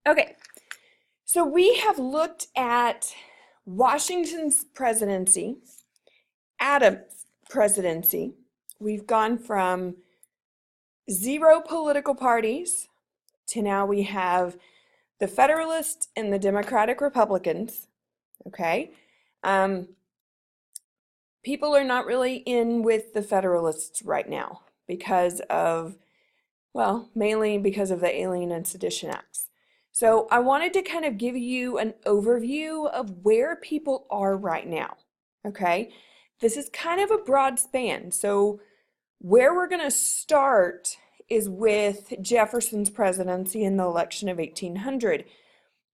Okay, so we have looked at Washington's presidency, Adams' presidency. We've gone from 0 political parties to now we have the Federalists and the Democratic Republicans. Okay, um, people are not really in with the Federalists right now because of, well, mainly because of the Alien and Sedition Acts. So I wanted to kind of give you an overview of where people are right now, okay? This is kind of a broad span. So where we're going to start is with Jefferson's presidency in the election of 1800.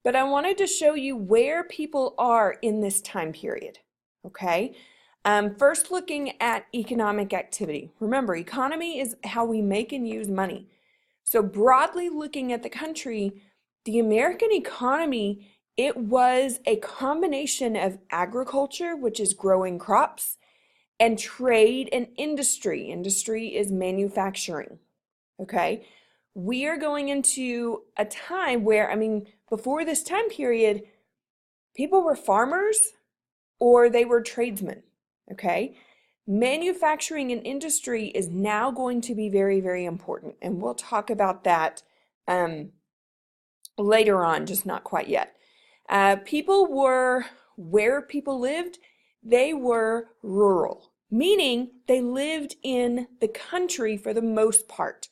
But I wanted to show you where people are in this time period, okay? First, looking at economic activity. Remember, economy is how we make and use money. So broadly looking at the country, the American economy, it was a combination of agriculture, which is growing crops, and trade and industry. Industry is manufacturing, okay? We are going into a time where, before this time period, people were farmers or they were tradesmen, okay? Manufacturing and industry is now going to be very, very important, and we'll talk about that later on, just not quite yet. Where people lived, they were rural, meaning they lived in the country for the most part.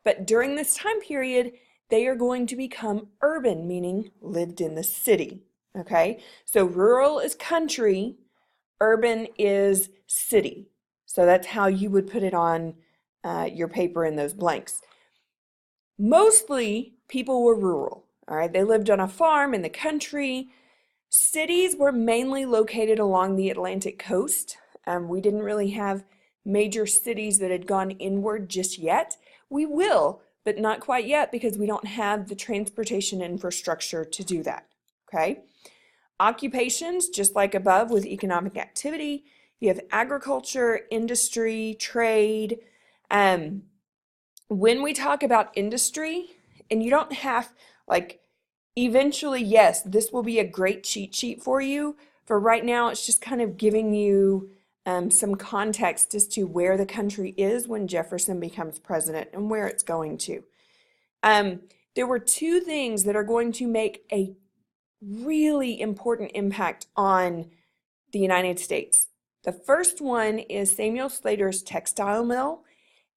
But during this time period, they are going to become urban, meaning lived in the city, okay? So rural is country, urban is city. So that's how you would put it on your paper in those blanks. Mostly people were rural, all right? They lived on a farm in the country. Cities were mainly located along the Atlantic coast. We didn't really have major cities that had gone inward just yet. We will, but not quite yet because we don't have the transportation infrastructure to do that, okay? Occupations, just like above with economic activity, you have agriculture, industry, trade. When we talk about industry, and you don't have, eventually, yes, this will be a great cheat sheet for you. For right now, it's just kind of giving you some context as to where the country is when Jefferson becomes president and where it's going to. There were two things that are going to make a really important impact on the United States. The first one is Samuel Slater's textile mill.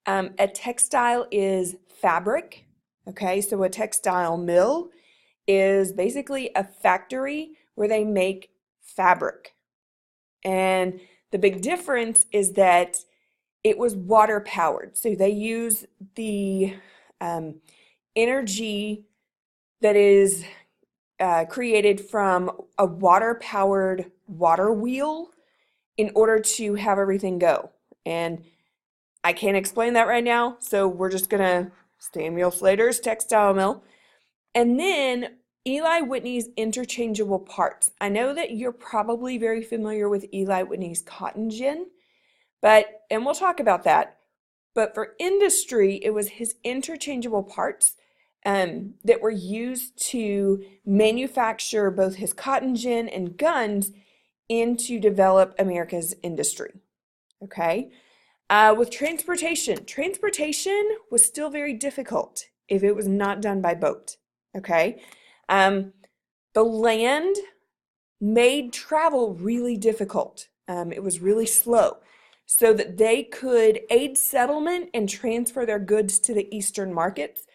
A textile is fabric, okay? So a textile mill is basically a factory where they make fabric. And the big difference is that it was water powered. So they use the energy that is created from a water-powered water wheel in order to have everything go. And I can't explain that right now, so we're just gonna Samuel Slater's textile mill. And then Eli Whitney's interchangeable parts. I know that you're probably very familiar with Eli Whitney's cotton gin, and we'll talk about that. But for industry, it was his interchangeable parts that were used to manufacture both his cotton gin and guns and to develop America's industry, okay? With transportation was still very difficult if it was not done by boat, okay? The land made travel really difficult. It was really slow, so that they could aid settlement and transfer their goods to the eastern markets.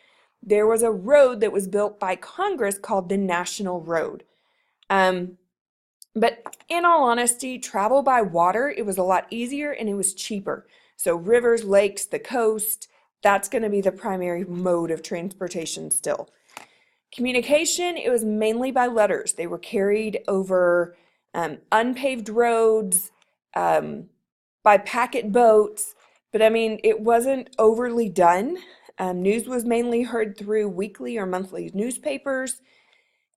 There was a road that was built by Congress called the National Road. But in all honesty, travel by water, it was a lot easier and it was cheaper. So rivers, lakes, the coast, that's going to be the primary mode of transportation still. Communication, it was mainly by letters. They were carried over unpaved roads, by packet boats, but it wasn't overly done. News was mainly heard through weekly or monthly newspapers.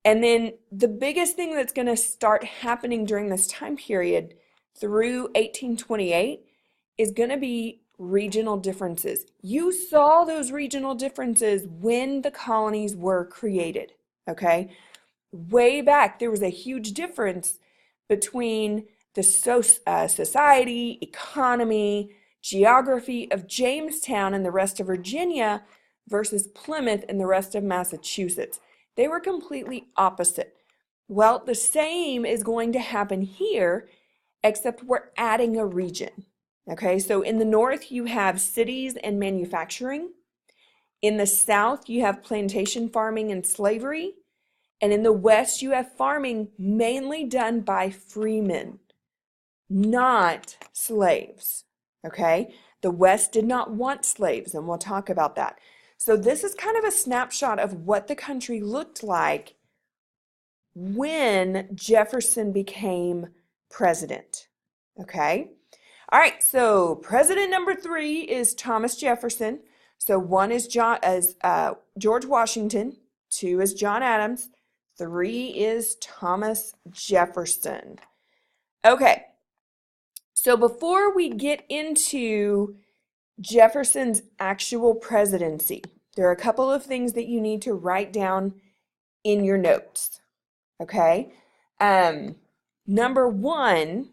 And then the biggest thing that's going to start happening during this time period through 1828 is going to be regional differences. You saw those regional differences when the colonies were created, okay? Way back, there was a huge difference between the society, economy, geography of Jamestown and the rest of Virginia versus Plymouth and the rest of Massachusetts. They were completely opposite. Well, the same is going to happen here, except we're adding a region. Okay, so in the north, you have cities and manufacturing. In the south, you have plantation farming and slavery. And in the west, you have farming mainly done by freemen, not slaves. Okay, the west did not want slaves, and we'll talk about that. So this is kind of a snapshot of what the country looked like when Jefferson became president. Okay. All right, so president number 3 is Thomas Jefferson. So 1 is George Washington, 2 is John Adams, 3 is Thomas Jefferson. Okay, so before we get into Jefferson's actual presidency, there are a couple of things that you need to write down in your notes. Okay, number 1,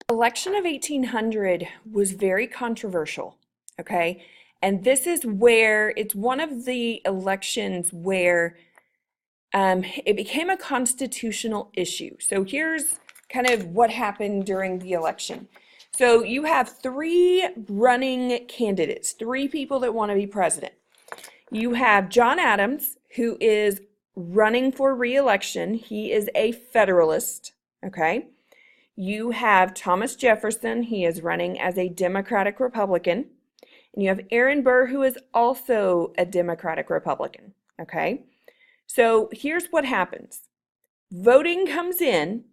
election of 1800 was very controversial, okay? And this is where it's one of the elections where it became a constitutional issue. So here's kind of what happened during the election. So you have 3 running candidates, 3 people that want to be president. You have John Adams, who is running for re-election. He is a Federalist, okay? You have Thomas Jefferson. He is running as a Democratic Republican. And you have Aaron Burr, who is also a Democratic Republican, okay? So here's what happens. Voting comes in.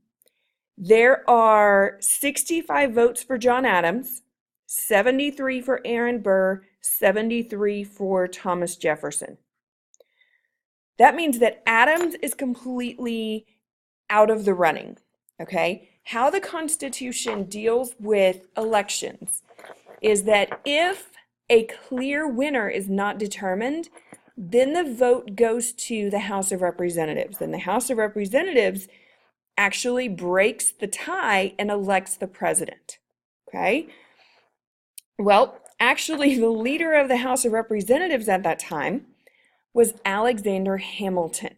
There are 65 votes for John Adams, 73 for Aaron Burr, 73 for Thomas Jefferson. That means that Adams is completely out of the running, okay? How the Constitution deals with elections is that if a clear winner is not determined, then the vote goes to the House of Representatives. And the House of Representatives actually breaks the tie and elects the president, okay? Well, actually, the leader of the House of Representatives at that time was Alexander Hamilton,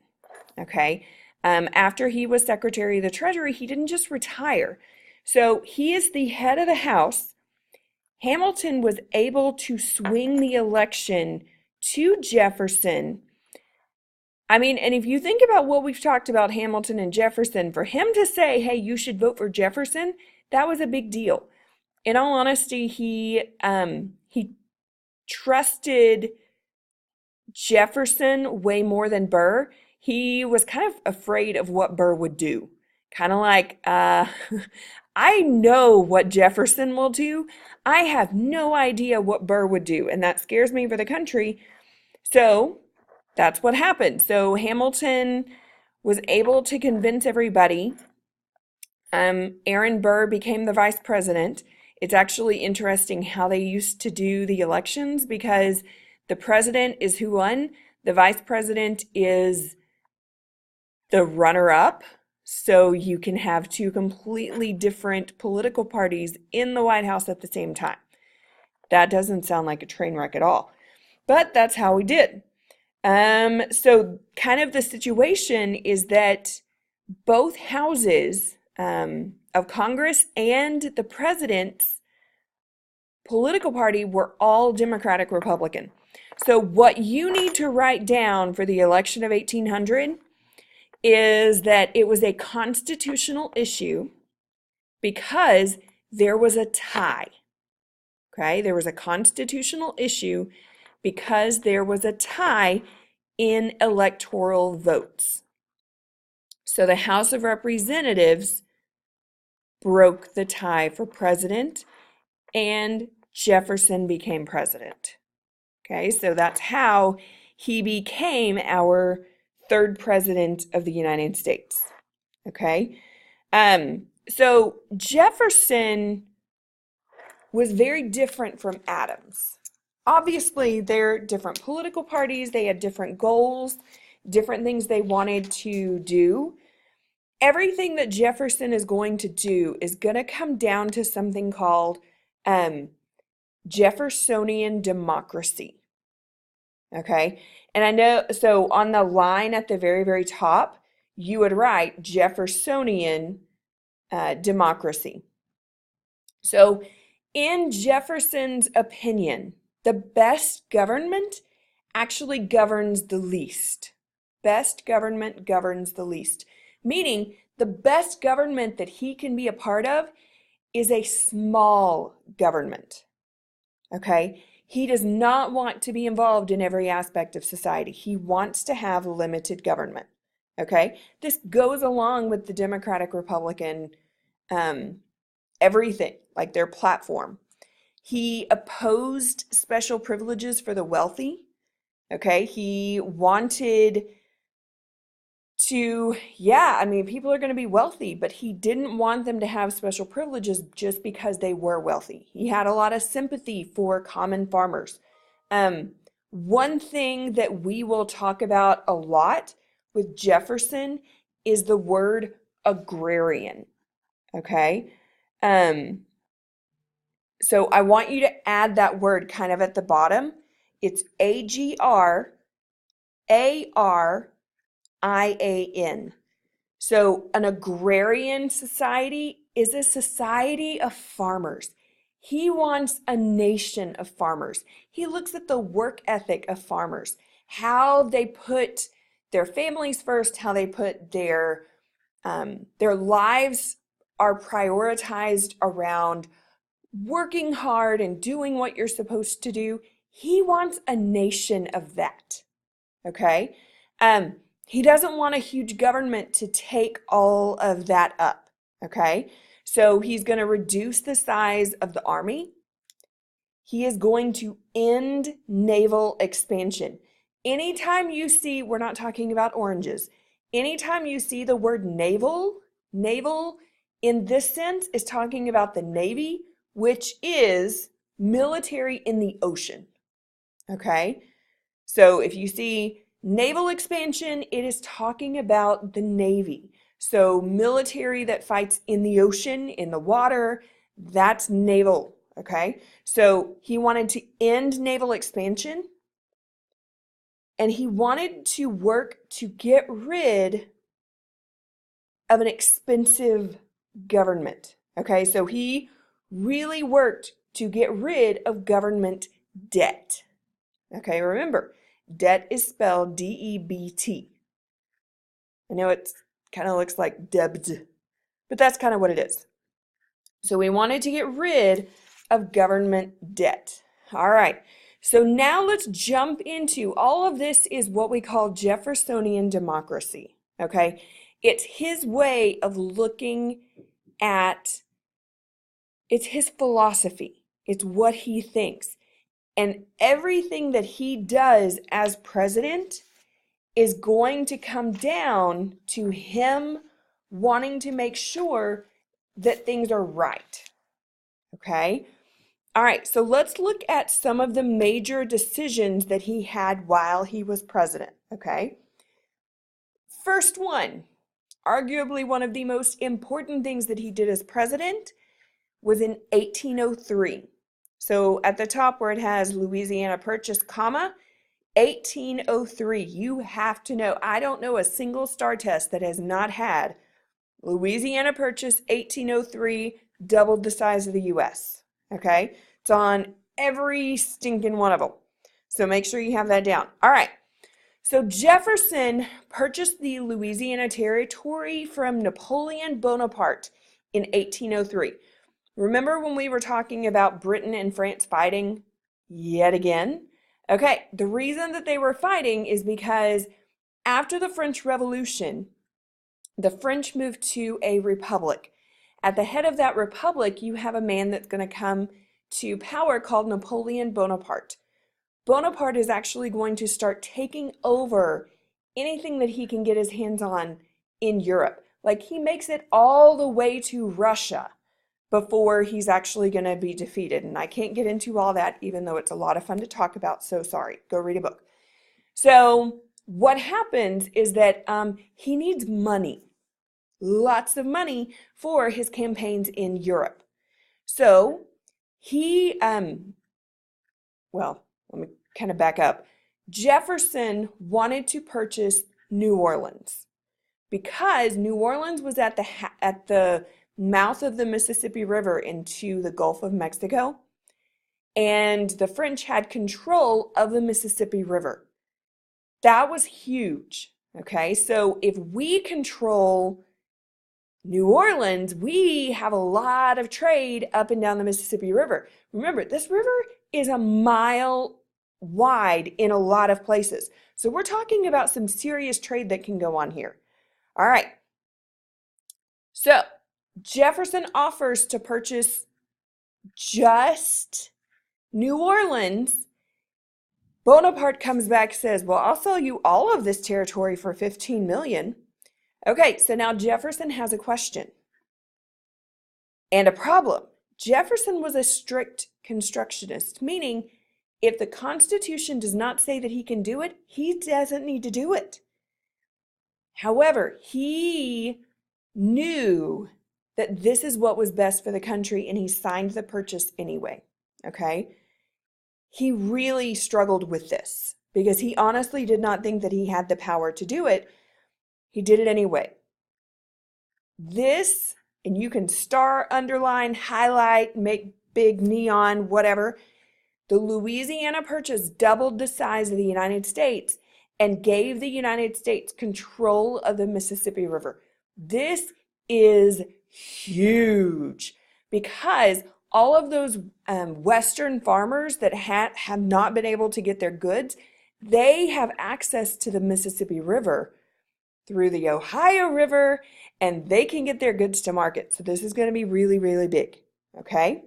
okay? After he was Secretary of the Treasury, he didn't just retire. So he is the head of the House. Hamilton was able to swing the election to Jefferson. I mean, and if you think about what we've talked about Hamilton and Jefferson, for him to say, hey, you should vote for Jefferson, that was a big deal. In all honesty, he trusted Jefferson way more than Burr. He was kind of afraid of what Burr would do. Kind of like, I know what Jefferson will do. I have no idea what Burr would do, and that scares me for the country. So that's what happened. So Hamilton was able to convince everybody. Aaron Burr became the vice president. It's actually interesting how they used to do the elections because the president is who won. The vice president is the runner-up. So you can have 2 completely different political parties in the White House at the same time. That doesn't sound like a train wreck at all. But that's how we did. So kind of the situation is that both houses of Congress and the president's political party were all Democratic Republican. So what you need to write down for the election of 1800 is that it was a constitutional issue because there was a tie. Okay, there was a constitutional issue because there was a tie in electoral votes. So the House of Representatives broke the tie for president and Jefferson became president. Okay, so that's how he became our 3rd president of the United States. Okay, so Jefferson was very different from Adams. Obviously, they're different political parties. They had different goals. different things they wanted to do. Everything that Jefferson is going to do is going to come down to something called Jeffersonian democracy. Okay, and I know, so on the line at the very, very top, you would write Jeffersonian democracy. So in Jefferson's opinion, the best government actually governs the least. Best government governs the least. Meaning the best government that he can be a part of is a small government. Okay? He does not want to be involved in every aspect of society. He wants to have limited government. Okay? This goes along with the Democratic Republican everything, like their platform. He opposed special privileges for the wealthy. Okay? He wanted to, people are going to be wealthy, but he didn't want them to have special privileges just because they were wealthy. He had a lot of sympathy for common farmers. One thing that we will talk about a lot with Jefferson is the word agrarian. Okay? So I want you to add that word kind of at the bottom. It's AGRARIAN. So an agrarian society is a society of farmers. He wants a nation of farmers. He looks at the work ethic of farmers, how they put their families first, how they put their lives are prioritized around working hard and doing what you're supposed to do. He wants a nation of that. Okay? He doesn't want a huge government to take all of that up. Okay? So he's going to reduce the size of the army. He is going to end naval expansion. Anytime you see, we're not talking about oranges, anytime you see the word naval in this sense is talking about the Navy, which is military in the ocean. Okay? So if you see naval expansion, it is talking about the Navy. So military that fights in the ocean, in the water, that's naval. Okay? So he wanted to end naval expansion, and he wanted to work to get rid of an expensive government. Okay? So he really worked to get rid of government debt. Okay, remember, debt is spelled D-E-B-T. I know it kind of looks like debt, but that's kind of what it is. So we wanted to get rid of government debt. All right, so now let's jump into, all of this is what we call Jeffersonian democracy. Okay, it's his way of looking at, it's his philosophy. It's what he thinks. And everything that he does as president is going to come down to him wanting to make sure that things are right. Okay? All right, so let's look at some of the major decisions that he had while he was president. Okay? First one, arguably one of the most important things that he did as president, was in 1803. So at the top where it has Louisiana Purchase, comma, 1803, you have to know. I don't know a single STAR test that has not had Louisiana Purchase 1803, doubled the size of the U.S. Okay? It's on every stinking one of them. So make sure you have that down. All right. So Jefferson purchased the Louisiana Territory from Napoleon Bonaparte in 1803. Remember when we were talking about Britain and France fighting yet again? Okay, the reason that they were fighting is because after the French Revolution, the French moved to a republic. At the head of that republic, you have a man that's going to come to power called Napoleon Bonaparte. Bonaparte is actually going to start taking over anything that he can get his hands on in Europe. Like, he makes it all the way to Russia before he's actually going to be defeated. And I can't get into all that, even though it's a lot of fun to talk about. So sorry, go read a book. So what happens is that he needs money, lots of money for his campaigns in Europe. So he, well, let me kind of back up. Jefferson wanted to purchase New Orleans because New Orleans was at the mouth of the Mississippi River into the Gulf of Mexico, and the French had control of the Mississippi River. That was huge. Okay, so if we control New Orleans, we have a lot of trade up and down the Mississippi River. Remember, this river is a mile wide in a lot of places. So we're talking about some serious trade that can go on here. All right. So Jefferson offers to purchase just New Orleans. Bonaparte comes back and says, well, I'll sell you all of this territory for $15 million. Okay, so now Jefferson has a question and a problem. Jefferson was a strict constructionist, meaning if the Constitution does not say that he can do it, he doesn't need to do it. However, he knew that this is what was best for the country, and he signed the purchase anyway, okay? He really struggled with this because he honestly did not think that he had the power to do it. He did it anyway. This, and you can star, underline, highlight, make big neon, whatever. The Louisiana Purchase doubled the size of the United States and gave the United States control of the Mississippi River. This is huge because all of those Western farmers that have not been able to get their goods, they have access to the Mississippi River through the Ohio River, and they can get their goods to market. So this is going to be really, really big, okay?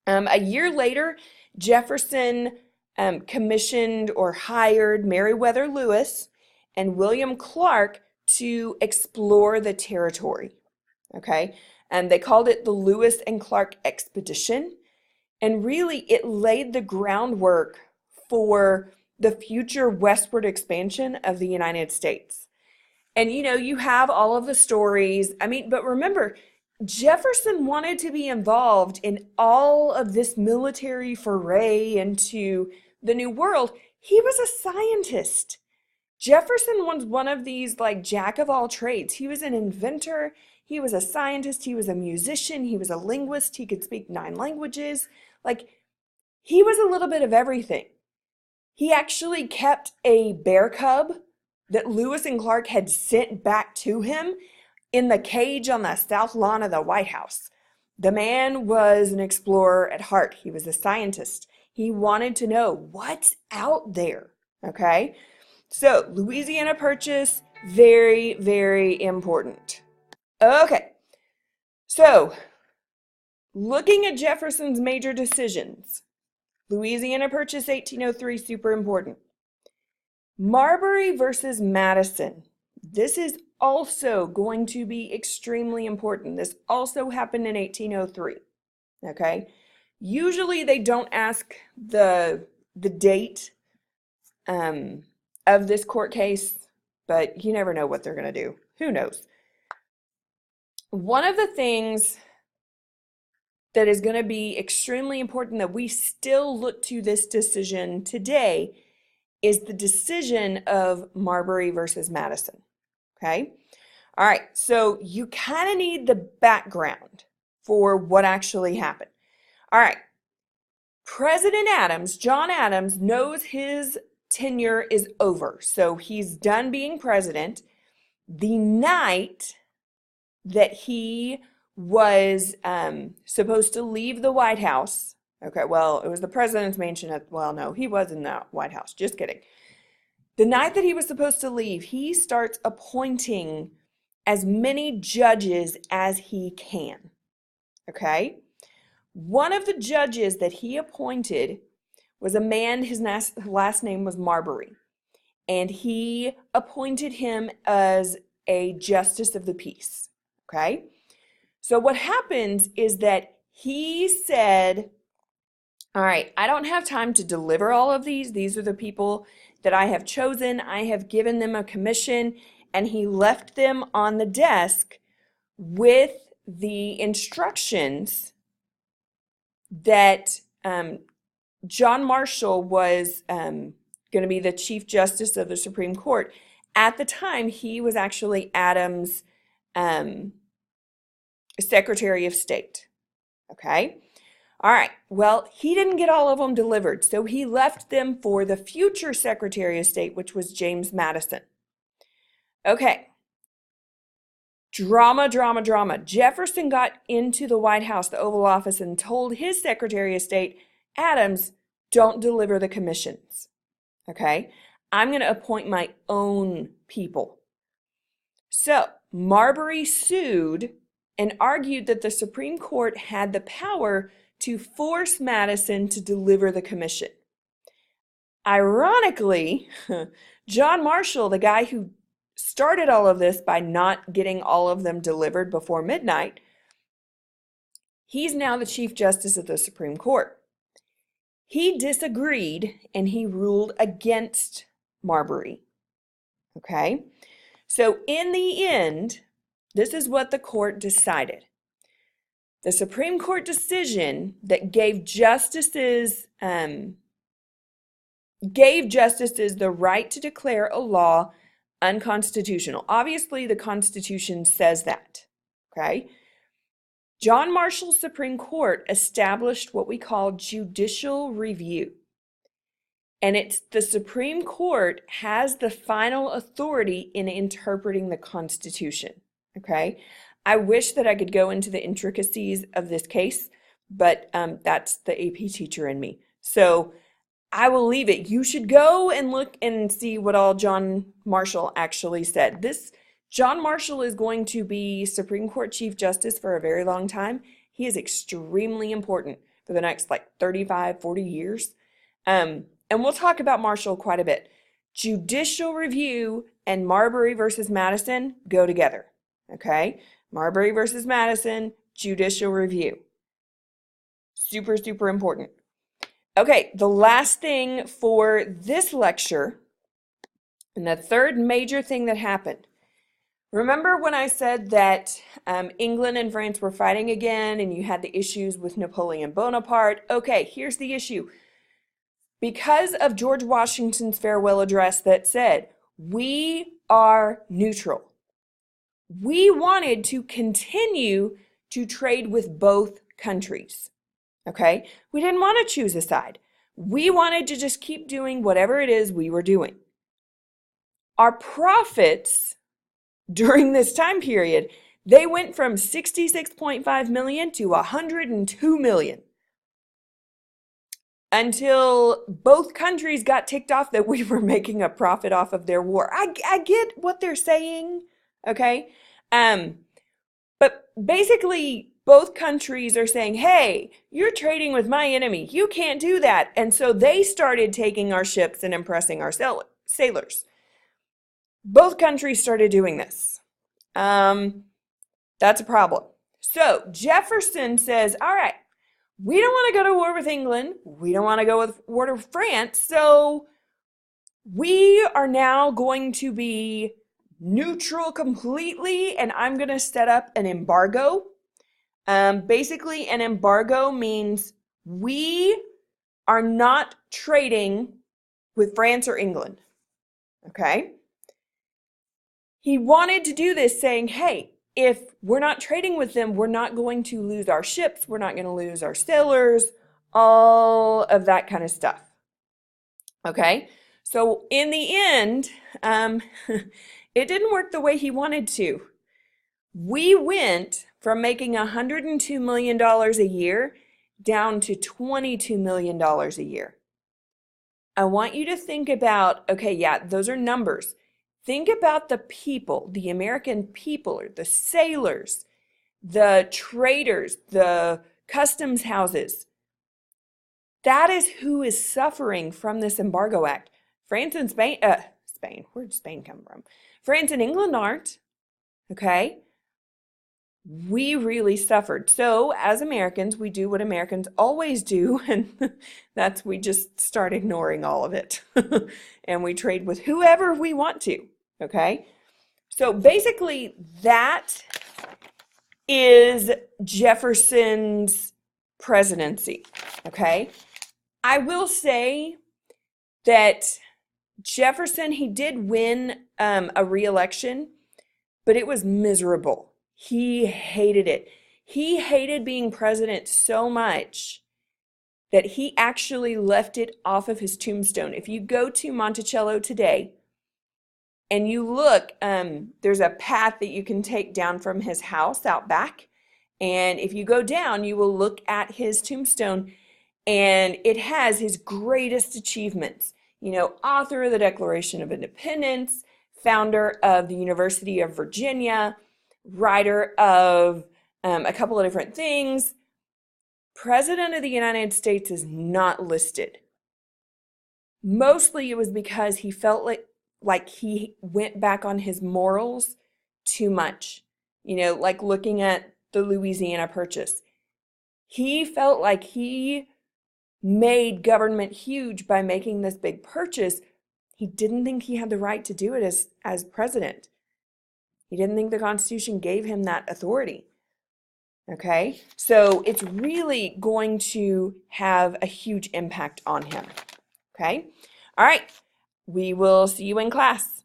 A year later, Jefferson commissioned or hired Meriwether Lewis and William Clark to explore the territory, okay? And they called it the Lewis and Clark Expedition. And really, it laid the groundwork for the future westward expansion of the United States. And, you know, you have all of the stories. I mean, but remember, Jefferson wanted to be involved in all of this military foray into the New World. He was a scientist. Jefferson was one of these like jack of all trades. He was an inventor. He was a scientist. He was a musician. He was a linguist. He could speak 9 languages. Like, he was a little bit of everything. He actually kept a bear cub that Lewis and Clark had sent back to him in the cage on the south lawn of the White House. The man was an explorer at heart. He was a scientist. He wanted to know what's out there, okay? So, Louisiana Purchase, very, very important. Okay, so looking at Jefferson's major decisions, Louisiana Purchase 1803, super important. Marbury versus Madison. This is also going to be extremely important. This also happened in 1803, okay? Usually they don't ask the date of this court case, but you never know what they're going to do. Who knows? One of the things that is going to be extremely important that we still look to this decision today is the decision of Marbury versus Madison, okay? All right, so you kind of need the background for what actually happened. All right, President Adams, John Adams, knows his tenure is over, so he's done being president. The night that he was supposed to leave the White House, okay, well, it was the president's mansion. Well, no, he was in the White House. Just kidding. The night that he was supposed to leave, he starts appointing as many judges as he can, okay? One of the judges that he appointed was a man, his last name was Marbury, and he appointed him as a justice of the peace, okay? So what happens is that he said, All right, I don't have time to deliver all of these. These are the people that I have chosen. I have given them a commission, and he left them on the desk with the instructions that John Marshall was going to be the Chief Justice of the Supreme Court. At the time, he was actually Adams' Secretary of State. Okay? All right. Well, he didn't get all of them delivered, so he left them for the future Secretary of State, which was James Madison. Okay. Drama, drama, drama. Jefferson got into the White House, the Oval Office, and told his Secretary of State, Adams, don't deliver the commissions. Okay? I'm going to appoint my own people. So, Marbury sued and argued that the Supreme Court had the power to force Madison to deliver the commission. Ironically, John Marshall, the guy who started all of this by not getting all of them delivered before midnight, he's now the Chief Justice of the Supreme Court. He disagreed and he ruled against Marbury. Okay? So in the end, this is what the court decided. The Supreme Court decision that gave justices the right to declare a law unconstitutional. Obviously, the Constitution says that. Okay? John Marshall's Supreme Court established what we call judicial review. And it's the Supreme Court has the final authority in interpreting the Constitution. Okay? I wish that I could go into the intricacies of this case, but that's the AP teacher in me. So I will leave it. You should go and look and see what all John Marshall actually said. John Marshall is going to be Supreme Court Chief Justice for a very long time. He is extremely important for the next 35, 40 years. And we'll talk about Marshall quite a bit. Judicial review and Marbury versus Madison go together. Okay? Marbury versus Madison, judicial review. Super, super important. Okay, the last thing for this lecture, and the third major thing that happened. Remember when I said that England and France were fighting again and you had the issues with Napoleon Bonaparte? Okay, here's the issue. Because of George Washington's farewell address that said, we are neutral. We wanted to continue to trade with both countries. Okay? We didn't want to choose a side. We wanted to just keep doing whatever it is we were doing. Our profits during this time period, they went from 66.5 million to 102 million. Until both countries got ticked off that we were making a profit off of their war. I get what they're saying, okay? But basically, both countries are saying, hey, you're trading with my enemy. You can't do that. And so they started taking our ships and impressing our sailors. Both countries started doing this. That's a problem. So Jefferson says, all right, we don't want to go to war with England. We don't want to go with war with France. So we are now going to be neutral completely, and I'm going to set up an embargo. Basically, an embargo means we are not trading with France or England. Okay? He wanted to do this saying, hey, if we're not trading with them, we're not going to lose our ships, we're not going to lose our sailors, all of that kind of stuff. Okay? So in the end, it didn't work the way he wanted to. We went from making $102 million a year down to $22 million a year. I want you to think about, okay, yeah, those are numbers. Think about the people, the American people, or the sailors, the traders, the customs houses. That is who is suffering from this embargo act. France and Spain, where did Spain come from? France and England aren't, okay? we really suffered. So as Americans, we do what Americans always do, and that's we just start ignoring all of it. And we trade with whoever we want to, okay? So basically that is Jefferson's presidency, okay? I will say that Jefferson, he did win a re-election, but it was miserable. He hated it. He hated being president so much that he actually left it off of his tombstone. If you go to Monticello today and you look, there's a path that you can take down from his house out back. And if you go down, you will look at his tombstone, and it has his greatest achievements. You know, author of the Declaration of Independence, founder of the University of Virginia, writer of a couple of different things. President of the United States is not listed. Mostly it was because he felt like he went back on his morals too much. You know, like looking at the Louisiana Purchase. He felt like he made government huge by making this big purchase. He didn't think he had the right to do it as president. He didn't think the Constitution gave him that authority. Okay, so it's really going to have a huge impact on him. Okay, all right, we will see you in class.